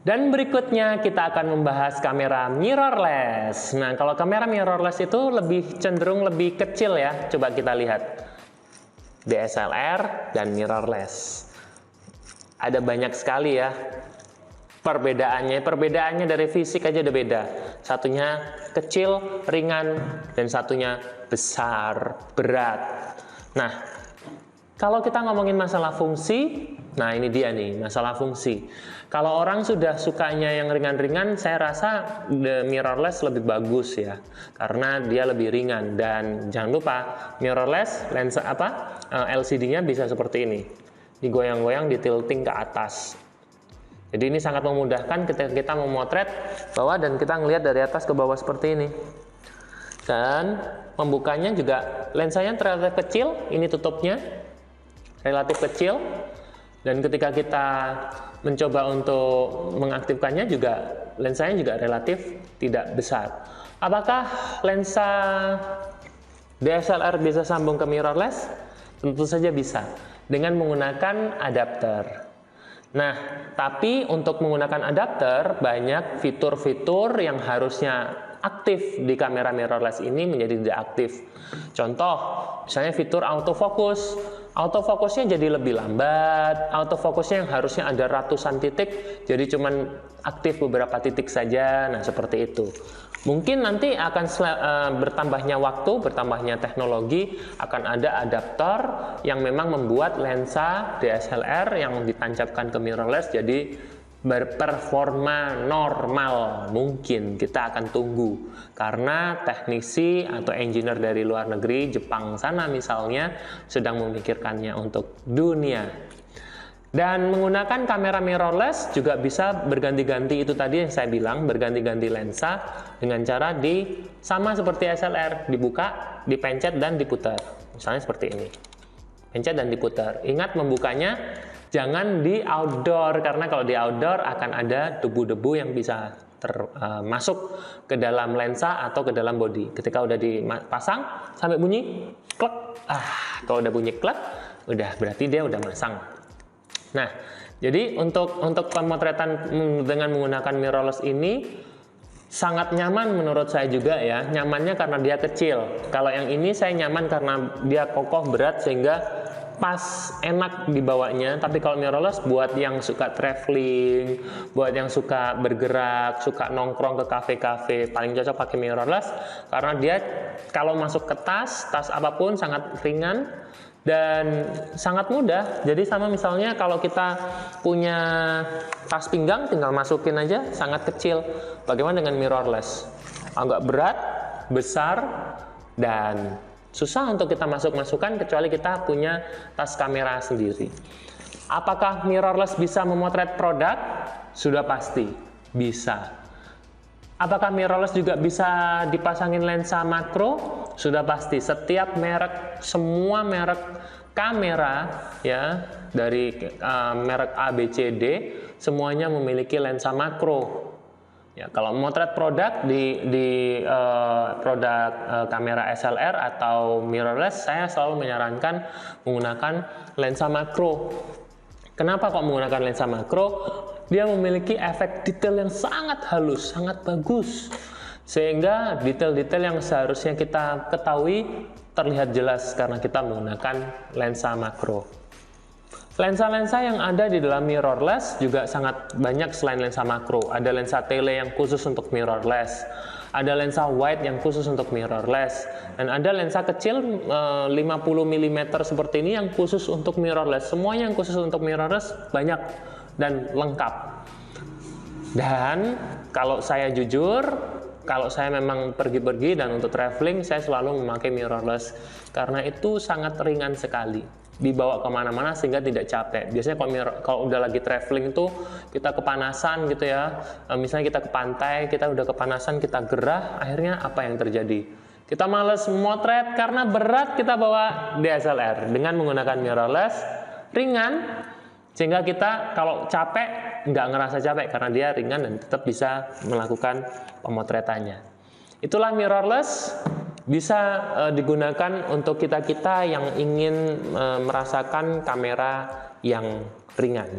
Dan berikutnya kita akan membahas kamera mirrorless. Nah, kalau kamera mirrorless itu lebih cenderung lebih kecil ya. Coba kita lihat DSLR dan mirrorless. Ada banyak sekali ya perbedaannya. Perbedaannya dari fisik aja udah beda. Satunya kecil, ringan, dan satunya besar, berat. Nah, kalau kita ngomongin masalah fungsi, nah ini dia nih, masalah fungsi. Kalau orang sudah sukanya yang ringan-ringan, saya rasa the mirrorless lebih bagus ya, karena dia lebih ringan. Dan jangan lupa, mirrorless lensa LCD-nya bisa seperti ini, digoyang-goyang, ditilting ke atas. Jadi ini sangat memudahkan ketika kita memotret bawah dan kita ngelihat dari atas ke bawah seperti ini. Dan membukanya juga lensanya relatif kecil, ini tutupnya relatif kecil, dan ketika kita mencoba untuk mengaktifkannya juga lensanya juga relatif tidak besar. Apakah lensa DSLR bisa sambung ke mirrorless? Tentu saja bisa dengan menggunakan adapter. Nah, tapi untuk menggunakan adapter banyak fitur-fitur yang harusnya aktif di kamera mirrorless ini menjadi tidak aktif. Contoh, misalnya fitur autofocus. Autofokusnya jadi lebih lambat, autofokusnya yang harusnya ada ratusan titik, jadi cuman aktif beberapa titik saja. Nah, seperti itu. Mungkin nanti akan bertambahnya waktu, bertambahnya teknologi, akan ada adaptor yang memang membuat lensa DSLR yang ditancapkan ke mirrorless jadi berperforma normal. Mungkin kita akan tunggu karena teknisi atau engineer dari luar negeri, Jepang sana misalnya, sedang memikirkannya untuk dunia. Dan menggunakan kamera mirrorless juga bisa berganti-ganti, itu tadi yang saya bilang, berganti-ganti lensa dengan cara sama seperti SLR, dibuka, dipencet dan diputar. Misalnya seperti ini. Pencet dan diputar. Ingat membukanya jangan di outdoor, karena kalau di outdoor akan ada debu-debu yang bisa masuk ke dalam lensa atau ke dalam bodi. Ketika udah dipasang sampai bunyi klek, kalau udah bunyi klek, udah berarti dia udah masang. Nah, jadi untuk pemotretan dengan menggunakan mirrorless ini sangat nyaman menurut saya juga ya. Nyamannya karena dia kecil. Kalau yang ini saya nyaman karena dia kokoh, berat, sehingga pas, enak dibawanya. Tapi kalau mirrorless buat yang suka traveling, buat yang suka bergerak, suka nongkrong ke kafe-kafe, paling cocok pakai mirrorless karena dia kalau masuk ke tas apapun sangat ringan dan sangat mudah. Jadi sama misalnya kalau kita punya tas pinggang, tinggal masukin aja, sangat kecil. Bagaimana dengan mirrorless? Agak berat, besar, dan susah untuk kita masukkan kecuali kita punya tas kamera sendiri. Apakah mirrorless bisa memotret produk? Sudah pasti bisa. Apakah mirrorless juga bisa dipasangin lensa makro? Sudah pasti. Setiap merek, semua merek kamera ya, dari merek A, B, C, D, semuanya memiliki lensa makro. Ya, kalau memotret produk di produk kamera SLR atau mirrorless, saya selalu menyarankan menggunakan lensa makro. Kenapa kok menggunakan lensa makro? Dia memiliki efek detail yang sangat halus, sangat bagus. Sehingga detail-detail yang seharusnya kita ketahui terlihat jelas karena kita menggunakan lensa makro. Lensa-lensa yang ada di dalam mirrorless juga sangat banyak selain lensa makro. Ada lensa tele yang khusus untuk mirrorless, ada lensa wide yang khusus untuk mirrorless, dan ada lensa kecil 50 mm seperti ini yang khusus untuk mirrorless. Semuanya yang khusus untuk mirrorless banyak dan lengkap. Dan kalau saya jujur, kalau saya memang pergi-pergi dan untuk traveling, saya selalu memakai mirrorless karena itu sangat ringan sekali, dibawa kemana-mana sehingga tidak capek. Biasanya kalau udah lagi traveling itu kita kepanasan gitu ya, misalnya kita ke pantai, kita udah kepanasan, kita gerah, akhirnya apa yang terjadi? Kita males motret karena berat, kita bawa DSLR. Dengan menggunakan mirrorless, ringan, sehingga kita kalau capek nggak ngerasa capek karena dia ringan dan tetap bisa melakukan pemotretannya. Itulah mirrorless. Bisa digunakan untuk kita-kita yang ingin merasakan kamera yang ringan.